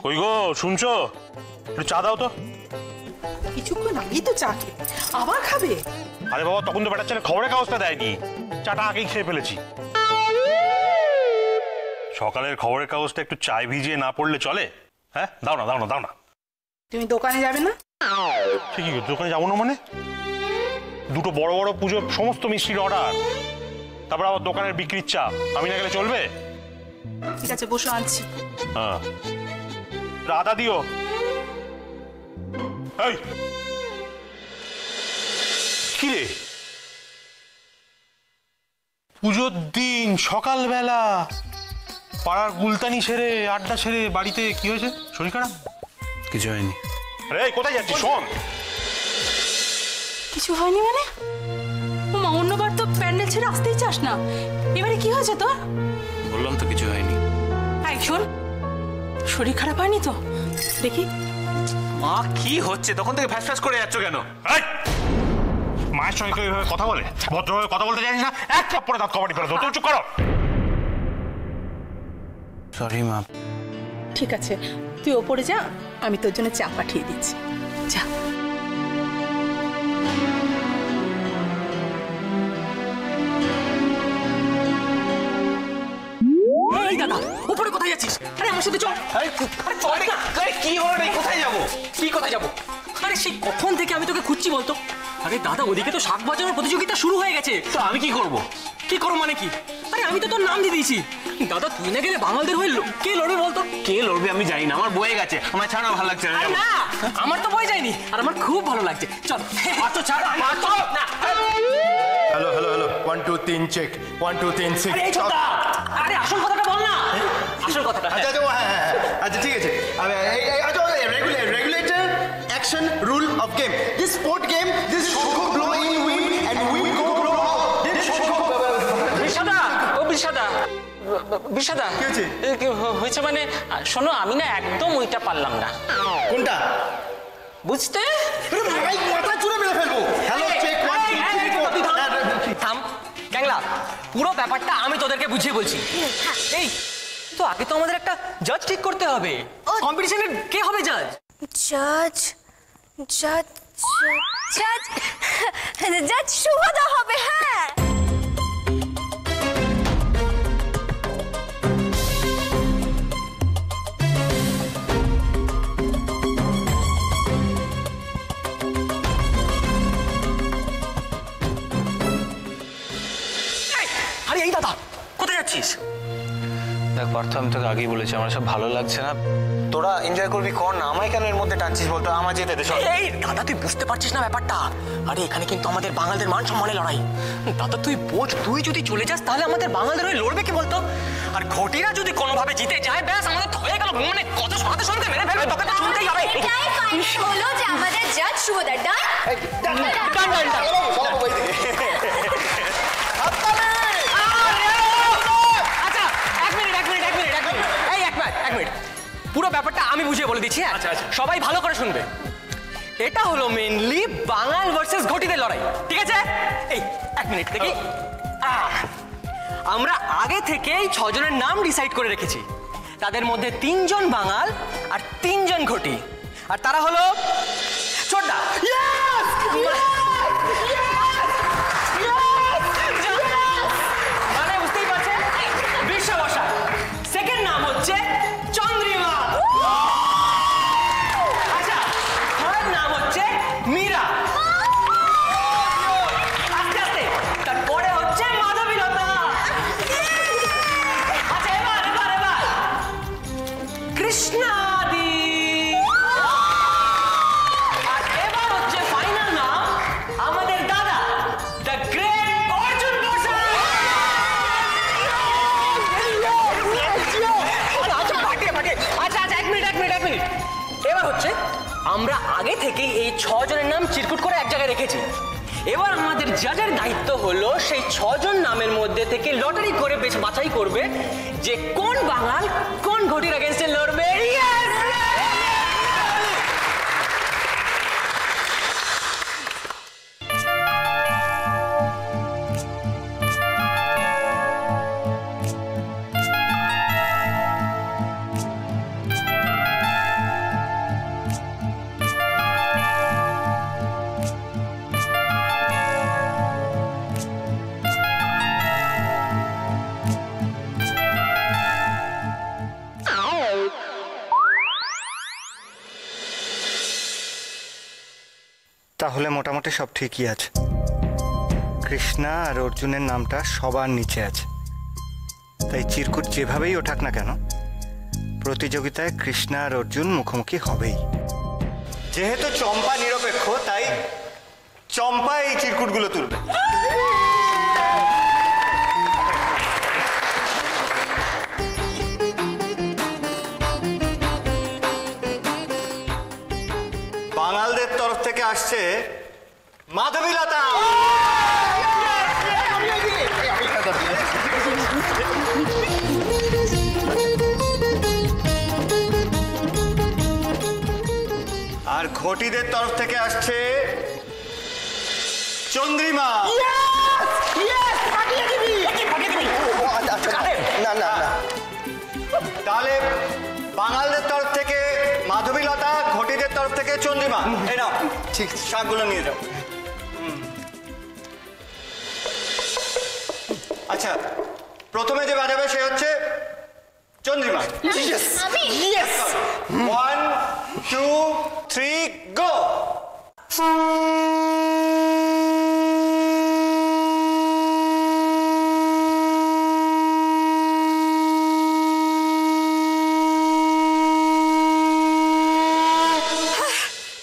কই গো শুনছো? একটু চা দাও তো। কিছুক্ষণ আগেই তো চা খেয়ে আবার খাবে? আরে বাবা, তখন তো বেটার ছেলে খবরের কাগজটা দেয়নি, চাটা আগেই খেয়ে ফেলেছি। সকালের খবরের কাগজটা একটু চায় ভিজিয়ে না পড়লে চলে? হ্যাঁ, দাও না দাও না দাও না। তুমি দোকানে যাবে না? ঠিক আছে, দোকানে যাবো না মানে? দুটো বড় বড় পুজোর সমস্ত মিষ্টির অর্ডার, তারপর আবার দোকানের বিক্রির চাপ, আমি না গেলে চলবে? ঠিক আছে, বসে আনছি। হ্যাঁ, আদা দিও। এই কি রে, পুজোর দিন সকালবেলা পাড়ার গুলতানি সেরে আড্ডা সেরে বাড়িতে কি হয়েছে? শরীর খারাপ? কিছু হয়নি। আরে কোথায় যাচ্ছিস? শোন, কিছু হয়নি মানে? মা, অন্যবার তো প্যান্ডেল ছেড়ে আসতেই চাস না, এবারে কি হয়েছে তোর? বললাম তো কিছু হয়নি। এই শোন, শরীর খারাপ হয়নি তো? দেখি। মা কি হচ্ছে? তখন থেকে ফ্যাস ফ্যাস করে যাচ্ছ কেন? মায়ের সঙ্গে কেউ এভাবে কথা বলে? ভদ্রভাবে কথা বলতে জানিস না? এক থাপ্পড়ে দাঁত কবাডি ফেলে দাও। চুপ করো। সরি মা। ঠিক আছে, তুই ওপরে যা, আমি তোর জন্য চা পাঠিয়ে দিচ্ছি। যা। এই দাদা, ওপরে কোথায় যাচ্ছিস? আরে আমার সাথে চল। কি হলো রে? কোথায় যাবো? কি কোথায় যাবো? আরে সেই কখন থেকে আমি তোকে খুঁজছি বলতো? আরে দাদা, ওদিকে তো শাক বাজানোর প্রতিযোগিতা শুরু হয়ে গেছে। তো আমি কি করব? কি করো মানে কি? আরে আমি তো তোর নাম দিয়ে দিয়েছি। দাদা, তুই না গেলে বাঙালদের হয়ে কে লড়বে বলতো? কে লড়বে আমি জানি না, আমার বয়ে গেছে, আমার ছাড়া ভালো লাগছে না। না, আমার তো বই যায়নি, আর আমার খুব ভালো লাগছে। চল। তো ছাড় না। हेलो हेलो हेलो 1 2 3 চেক 1 2 3 6 আরে এই ছোটা, আরে আসল কথাটা বল না। আসল কথাটা। আচ্ছা আচ্ছা হ্যাঁ আচ্ছা ঠিক আছে। আচ্ছা regulator action rule of game this sport game this shankha blow in wind and wind go blow out this shankha বিশাদা, ও বিশাদা, বিশাদা কি হয়েছে? হয়েছে মানে শোনো, আমি না একদম ওইটা পারলাম না। কোনটা? বুঝতে? ভাই মাথা চুরে মেরে ফেলবো। হ্যালো চেক 1 2 3 থাম ক্যাংলা, পুরো ব্যাপারটা আমি তোদেরকে বুঝিয়ে বলছি। এই তো আগে তো আমাদের একটা জাজ ঠিক করতে হবে। কম্পিটিশনের কে হবে জাজ? জাজ জাজ জাজ জাজ শুভদা হবে। হ্যাঁ, আরে এই দাদা, কোথায় যাচ্ছিস? দেখ পার্থ, আমি তোকে আগেই বলেছি আমার সব ভালো লাগছে না। তোরা এনজয় করবি কর না, আমায় কেন এর মধ্যে টানছিস বলতো? আমার যেতে দে। এই দাদা, তুই বুঝতে পারছিস না ব্যাপারটা? আরে এখানে কিন্তু আমাদের বাঙালদের মান সম্মানের লড়াই। দাদা তুই বোঝ, তুই যদি চলে যাস তাহলে আমাদের বাঙালদের হয়ে লড়বে কি বলতো? আর ঘটিরা যদি কোনোভাবে জিতে যায়, ব্যাস আমাদের হয়ে গেল। মানে কত শোনাতে শুনতে মেরে ফেলবে, তোকে তো শুনতেই হবে। এটাই ফাইনাল হলো যে আমাদের জাজ শুভদা। ডান ডান ডান ডান। আচ্ছা, এক মিনিট। এই এক মিনিট, পুরো ব্যাপারটা আমি বুঝিয়ে বলে দিচ্ছি। হ্যাঁ, সবাই ভালো করে শুনবে। এটা হলো মেইনলি বাঙাল ভার্সেস ঘটিদের লড়াই, ঠিক আছে? এই এক মিনিট দেখি। আমরা আগে থেকেই 6 জনের নাম ডিসাইড করে রেখেছি। তাদের মধ্যে 3 জন বাঙাল আর 3 জন ঘটি, আর তারা হলো ছোটদা, মানে বুঝতেই পারছেন, বিশ্ববসা। সেকেন্ড নাম হচ্ছে চন্দ্রিমা। আচ্ছা, থার্ড নাম হচ্ছে মীরা। আস্তে আস্তে, তারপরে হচ্ছে মাধবীলতা। আচ্ছা, এবার কৃষ্ণাদি। আর এবার হচ্ছে ফাইনাল নাম আমাদের দাদা, দ্য গ্রেট অর্জুন বোসাই। আচ্ছা, এক মিনিট। এবার হচ্ছে আমরা আগে থেকেই এই 6 জনের নাম চিরকুট করে এক জায়গায় রেখেছি। এবার আমাদের জাজের দায়িত্ব হলো সেই 6 জন নামের মধ্যে থেকে লটারি করে বেশ বাছাই করবে যে কোন বাঙাল কোন ঘটির এগেইনস্টে লড়বে। তাহলে মোটামুটি সব ঠিকই আছে। কৃষ্ণা আর অর্জুনের নামটা সবার নিচে আছে, তাই চিরকুট যেভাবেই ওঠাক না কেন প্রতিযোগিতায় কৃষ্ণা আর অর্জুন মুখোমুখি হবেই। যেহেতু চম্পা নিরপেক্ষ তাই চম্পা এই চিরকুটগুলো তুলবে। বাঙালদের তরফ থেকে আসছে মাধবীলতা। আর ঘটিদের তরফ থেকে আসছে চন্দ্রিমা। না না না, তাহলে বাঙালদের তরফ থেকে মাধবীলতা, ঘটিদের তরফ থেকে চন্দ্রিমা। এই নাও, ঠিক শাকগুলো নিয়ে যাও। আচ্ছা, প্রথমে যে বাজাবে সে হচ্ছে চন্দ্রিমা। আমি 1 2 3 গো।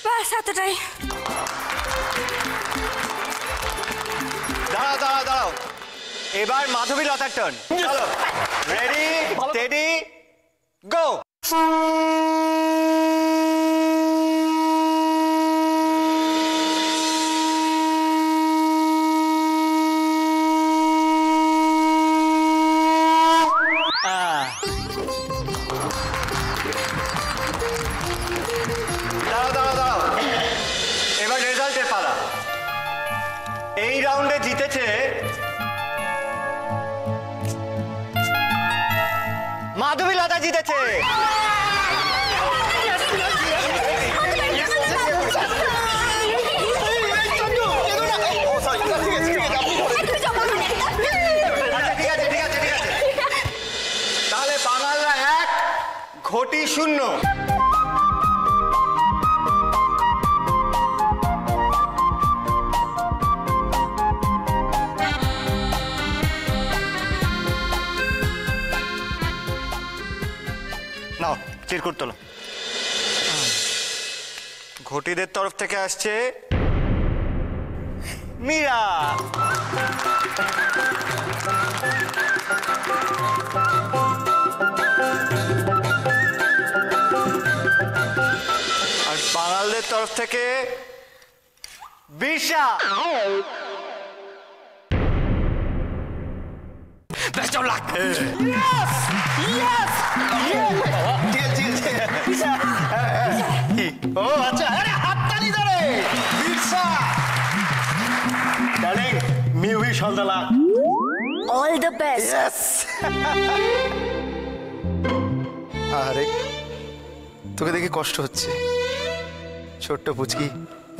বাস এতটাই। দাঁড়াও দাঁড়াও দাঁড়াও, এবার মাধবীলতার টার্ন। চলো, রেডি স্টেডি গো। দাঁড়াও দাঁড়াও দাঁড়াও, এবার রেজাল্টের পালা। এই রাউন্ডে জিতেছে মাধবীলতা, জিতেছে। আচ্ছা, ঠিক আছে ঠিক আছে ঠিক আছে, তাহলে বাঙালরা 1, ঘটি 0। নাও চিরকুট তোলো। ঘটিদের তরফ থেকে আসছে মীরা। আর বাঙালদের তরফ থেকে বিশা। Best of luck! ও আচ্ছা, আরে হাততালি ধরে Birsa. Darling, May wish all the luck. All the best. Yes. আরে তোকে দেখে কষ্ট হচ্ছে, ছোট্ট পুচকি।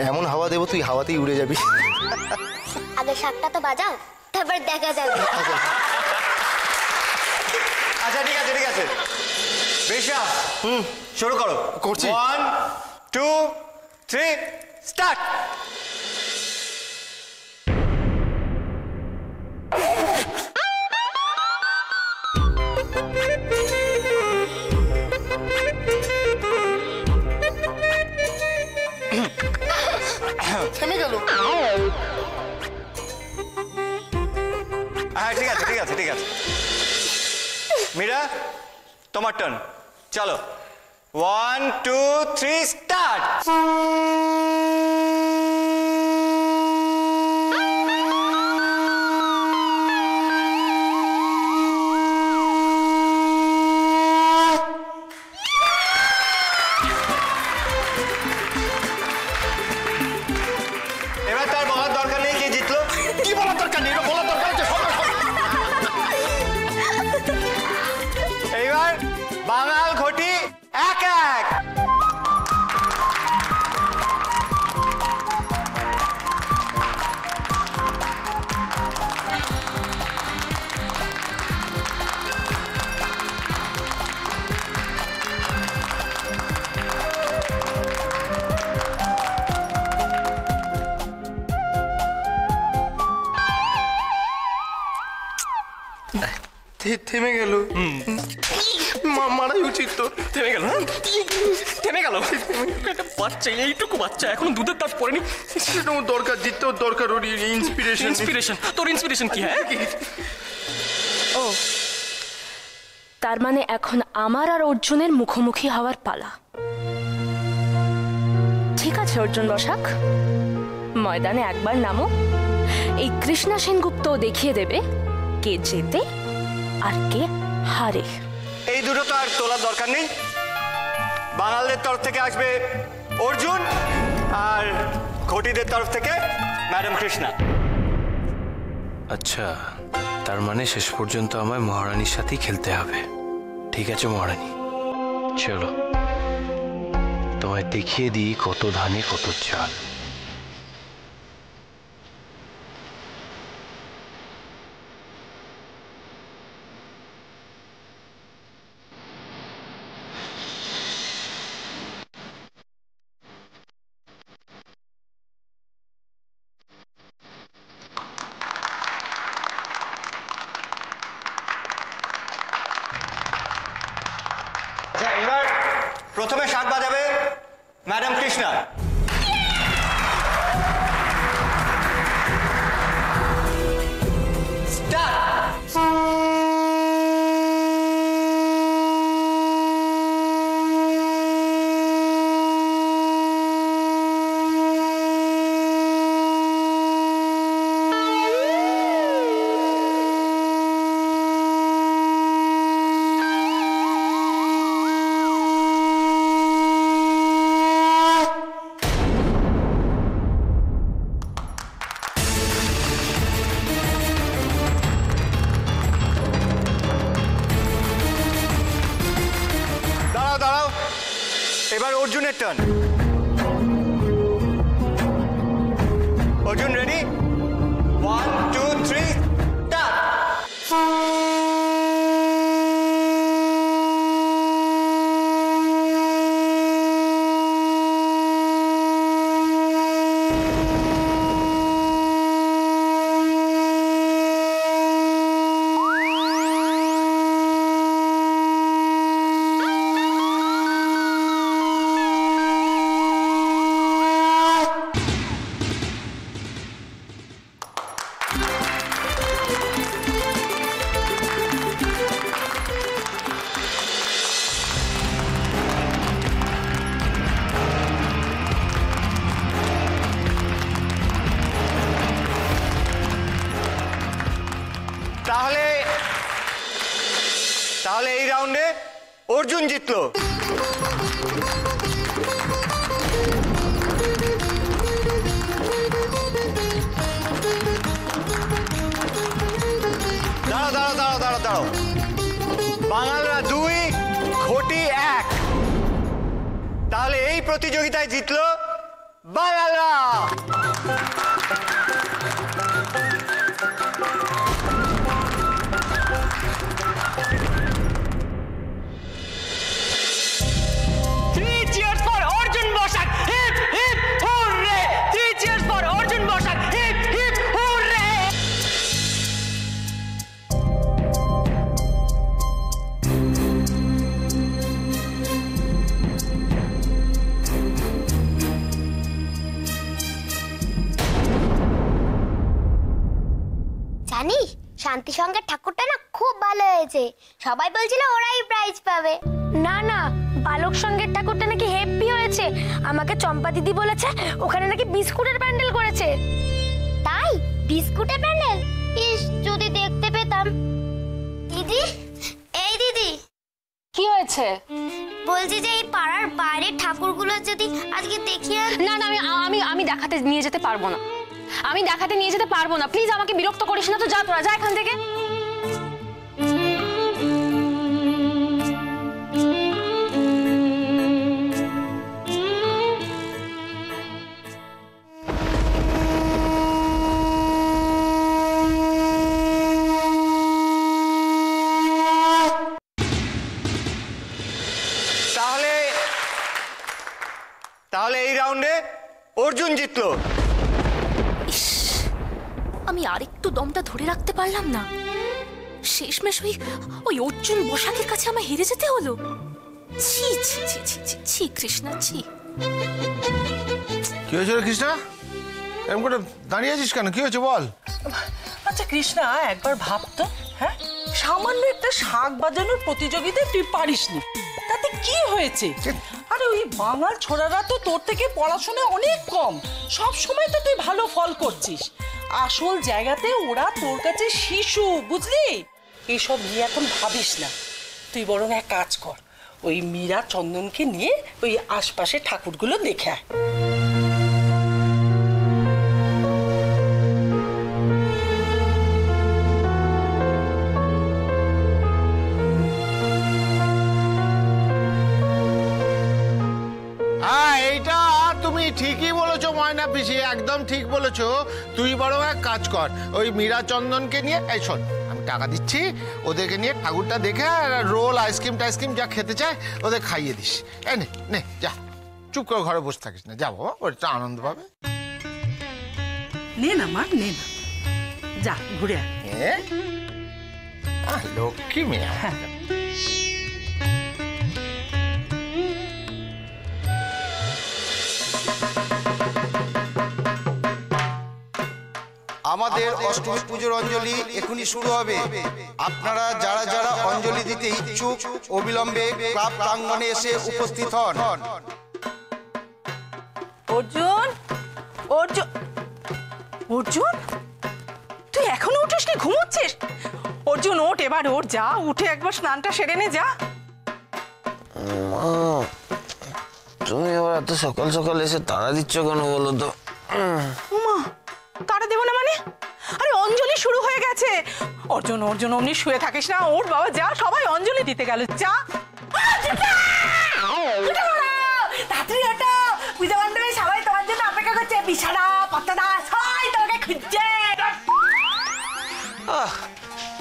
এমন হাওয়া দেবো তুই হাওয়াতেই উড়ে যাবি। আগে শাকটা তো বাজাও, তারপর দেখা যাবে। আচ্ছা ঠিক আছে ঠিক আছে, বিশা শুরু করো। করছি। 1 2 3 স্টার্ট। থেমে গেল। হ্যাঁ ঠিক আছে ঠিক আছে ঠিক আছে, মীরা তোমার টার্ন। চলো, 1 2 3 স্টার্ট। এবার তার বলার দরকার নেই কে জিতলো। কি বলার দরকার নেই, এটা বলার দরকার আছে। এইবার বাঙাল ঘটি 1-1। থেমে গেল। মারাই উচিত তো। থেমে গেল, হ্যাঁ? থেমে গেল। একটা বাচ্চা, এইটুকু বাচ্চা, এখনো দুধের দাঁত পড়েনি। সেটা ওর দরকার, জিততে ওর দরকার, ওর ইন্সপিরেশন। ইন্সপিরেশন? তোর ইন্সপিরেশন কি? হ্যাঁ, ও তার মানে এখন আমার আর অর্জুনের মুখোমুখি হওয়ার পালা। ঠিক আছে অর্জুন বসাক, ময়দানে একবার নামো। এই কৃষ্ণা সেনগুপ্ত দেখিয়ে দেবে কে জেতে আর কে হারে। এই দুটো তো আর তোলার দরকার নেই। বাঙালদের তরফ থেকে আসবে অর্জুন, আর ঘটিদের তরফ থেকে ম্যাডাম কৃষ্ণা। আচ্ছা, তার মানে শেষ পর্যন্ত আমায় মহারানীর সাথেই খেলতে হবে। ঠিক আছে মহারানী, চলো তোমায় দেখিয়ে দিই কত ধানে কত চাল। এবার প্রথমে শাক বাজাবে ম্যাডাম কৃষ্ণা। দাঁড়াও, এবার অর্জুনের টার্ন। অর্জুন রেডি? 1 2 3 স্টার্ট। তাহলে এই রাউন্ডে অর্জুন জিতলো। দাঁড়াও, বাঙালরা 2, ঘটি 1। তাহলে এই প্রতিযোগিতায় জিতলো বাঙালরা। জানিস শান্তি সঙ্গের ঠাকুরটা না খুব ভালো হয়েছে, সবাই বলছিল ওরাই প্রাইজ পাবে। না না, বালক সঙ্গের ঠাকুরটা নাকি হেভি হয়েছে। আমাকে চম্পা দিদি বলেছে ওখানে নাকি বিস্কুটের প্যান্ডেল করেছে। তাই? বিস্কুটের প্যান্ডেল? ইস, যদি দেখতে পেতাম। দিদি, এই দিদি, কি হয়েছে? বলছি যে এই পাড়ার বাইরের ঠাকুরগুলো যদি আজকে দেখিয়ে। না না, আমি দেখাতে নিয়ে যেতে পারবো না। আমি দেখাতে নিয়ে যেতে পারবো না, প্লিজ আমাকে বিরক্ত করিস না তো। যা তোরা, যা এখান থেকে। তাহলে এই রাউন্ডে অর্জুন জিতলো। আমি আরেকটু দমটা ধরে রাখতে পারলাম না। শেষমেশ ওই অর্জুন বসাকের কাছে আমায় হেরে যেতে হলো। ছি ছি ছি ছি ছি ছি কৃষ্ণা ছি। কি হয়েছে রে কৃষ্ণা? এরকম করে দাঁড়িয়ে আছিস কেন? কি হয়েছে বল। আচ্ছা কৃষ্ণা, একবার ভাবতো, হ্যাঁ, সামান্য একটা শাক বাজানোর প্রতিযোগিতায় তুই পারিসনি, তাতে কি হয়েছে? আরে ওই বাঙাল ছোড়ারা তো তোর থেকে পড়াশোনা অনেক কম, সব সময় তো তুই ভালো ফল করছিস। আসল জায়গাতে ওরা তোর কাছে শিশু, বুঝলি? এইসব নিয়ে এখন ভাবিস না, তুই বরং এক কাজ কর, ওই মীরা চন্দনকে নিয়ে ওই আশপাশে ঠাকুরগুলো দেখে আয়। এইটা তুমি ঠিকই বলেছো ময়না পিসি, একদম ঠিক বলেছো। তুই বরং এক কাজ কর, ওই মীরা চন্দনকে নিয়ে, এই শোন, আমি টাকা দিচ্ছি, ওদেরকে নিয়ে ঠাকুরটা দেখে রোল আইসক্রিম টাইসক্রিম যা খেতে চায় ওদের খাইয়ে দিস। এই নে নে যা, চুপ করে ঘরে বসে থাকিস না, যা বাবা, ওটা আনন্দ পাবে। নে না মা, নে না, যা ঘুরে আয়। লক্ষ্মী মেয়ে। আমাদের অষ্টমী পুজোর অঞ্জলি এখনই শুরু হবে। আপনারা যারা যারা অঞ্জলি দিতে ইচ্ছুক অবিলম্বে ক্লাব প্রাঙ্গণে এসে উপস্থিত হন। অর্জুন, অর্জুন, অর্জুন, তুই এখনো উঠিসনি, ঘুমোচ্ছিস? অর্জুন ওঠ, এবার ওঠ, যা উঠে একবার স্নানটা সেরে নে, যা। তুমি আবার এত সকাল সকাল এসে তাড়া দিচ্ছ কেন বলো তো? মা, তারা দেবো না মানে? আরে অঞ্জলি শুরু হয়ে গেছে। অর্জুন, অর্জুন, অমনি শুয়ে থাকিস না, ওর বাবা, যা, সবাই অঞ্জলি দিতে গেল, যা। তাড়াতাড়ি ওঠো, পূজা মণ্ডপে সবাই তোমার জন্য অপেক্ষা করছে, বিছানা পাতাদা সবাই তোমাকে খুঁজছে।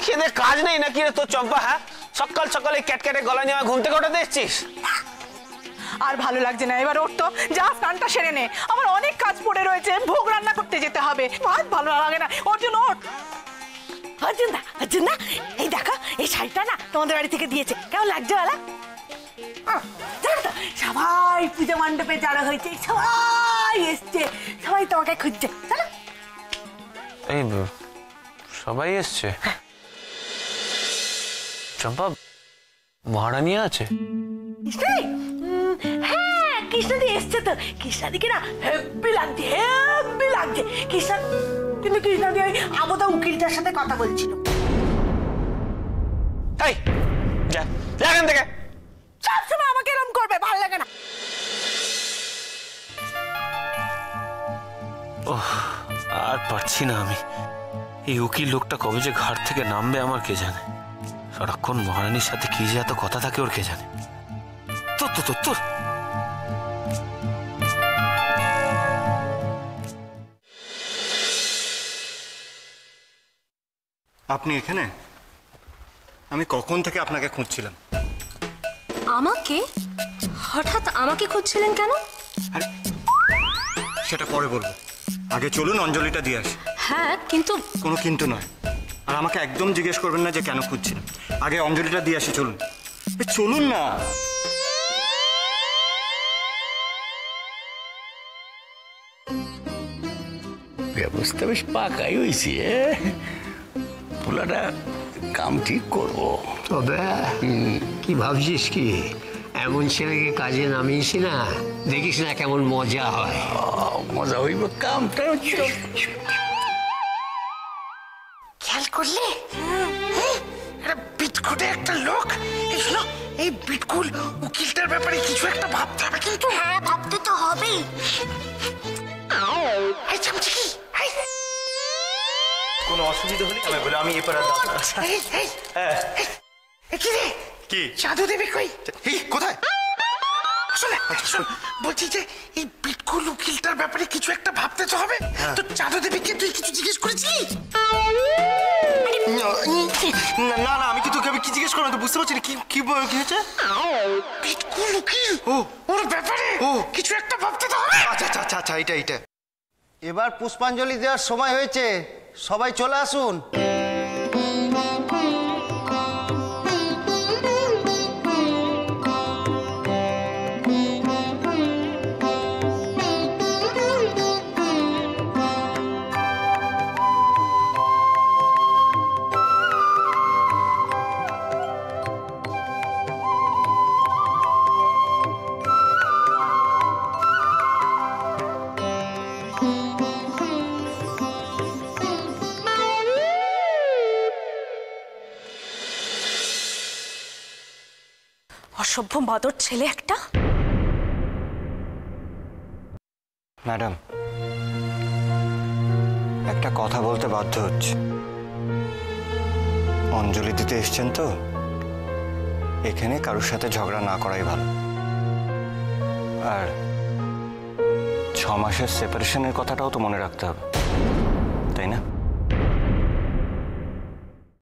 খেদে কাজ নেই নাকি রে তোর চম্পা? হ্যাঁ, সকাল সকালে ক্যাটক্যাটে গলা নিয়ে ঘুম থেকে ওঠাতে এসছিস? আর ভালো লাগছে না, এবার ওঠ তো, যা স্নানটা সেরে নে, আমার অনেক কাজ পড়ে রয়েছে, ভোগ রান্না করতে যেতে হবে, ভাত ভালো লাগে না। অর্জুন ওঠ। অর্জুন দা, অর্জুন দা, এই দেখো, এই শাড়িটা না তোমাদের বাড়ি থেকে দিয়েছে, কেমন লাগছে বলা? জানো তো, সবাই পূজা মণ্ডপে যারা হয়েছে সবাই এসছে, সবাই তোমাকে খুঁজছে, জানো? এই সবাই এসছে? চম্পা, মহারানী আছে? হ্যাঁ, কৃষ্ণাদি এসছে তো, কৃষ্ণাদিকে না হেব্বি লাগছে, হেব্বি লাগছে কৃষ্ণা। কিন্তু কৃষ্ণাদি ওই আবদা উকিলটার সাথে কথা বলছিল। এই যা, যা এখান থেকে। সবসময় আমাকে এরকম করবে, ভালো লাগে না। ওহ, আর পারছি না আমি। এই উকিল লোকটা কবে যে ঘাট থেকে নামবে আমার কে জানে। সারাক্ষণ মহারানীর সাথে কি যে এত কথা থাকে ওর কে জানে। তোর তোর তোর তোর আপনি এখানে? আমি কখন থেকে আপনাকে খুঁজছিলাম। আমাকে? হঠাৎ আমাকে খুঁজছিলেন কেন? সেটা পরে বলবো, আগে চলুন অঞ্জলিটা দিয়ে আসি। হ্যাঁ, কিন্তু কোনো কিন্তু নয়, আর আমাকে একদম জিজ্ঞেস করবেন না যে কেন খুঁজছিলেন। আগে অঞ্জলিটা দিয়ে আসি, চলুন। চলুন না। ব্যবস্থা বেশ পাকাই হয়েছে, পোলাটা কাম ঠিক করবো। তবে কি ভাবছিস কি, এমন ছেলেকে কাজে নামিয়েছি না, দেখিস না কেমন মজা হয়। মজা হইব, কামটা খেয়াল করলে বিটকুটে একটা লোক, এই শোনো, এই বিটকুল উকিলটার ব্যাপারে কিছু একটা ভাবতে হবে কিন্তু। হ্যাঁ, ভাবতে তো হবেই। কোনো অসুবিধা হলে আমি বলে আমি এপারে কি জাদু দেবে কই? কোথায়? বলছি যে এই বিটকুল উকিলটার ব্যাপারে কিছু একটা ভাবতে তো হবে। তো জাদু দেবীকে তুই কিছু জিজ্ঞেস করেছিলি? না না, আমি কি তোকে কি জিজ্ঞেস করলাম তো বুঝতে পারছি না। কি কি হয়েছে? বিটকুল উকিল, ওর ব্যাপারে কিছু একটা ভাবতে তো হবে। আচ্ছা আচ্ছা আচ্ছা আচ্ছা, এটা এবার পুষ্পাঞ্জলি দেওয়ার সময় হয়েছে, সবাই চলে আসুন। অসভ্য বাদর ছেলে একটা। ম্যাডাম, একটা কথা বলতে বাধ্য হচ্ছে। অঞ্জলি দিতে এসছেন তো, এখানে কারোর সাথে ঝগড়া না করাই ভালো। আর 6 মাসের সেপারেশনের কথাটাও তো মনে রাখতে হবে, তাই না?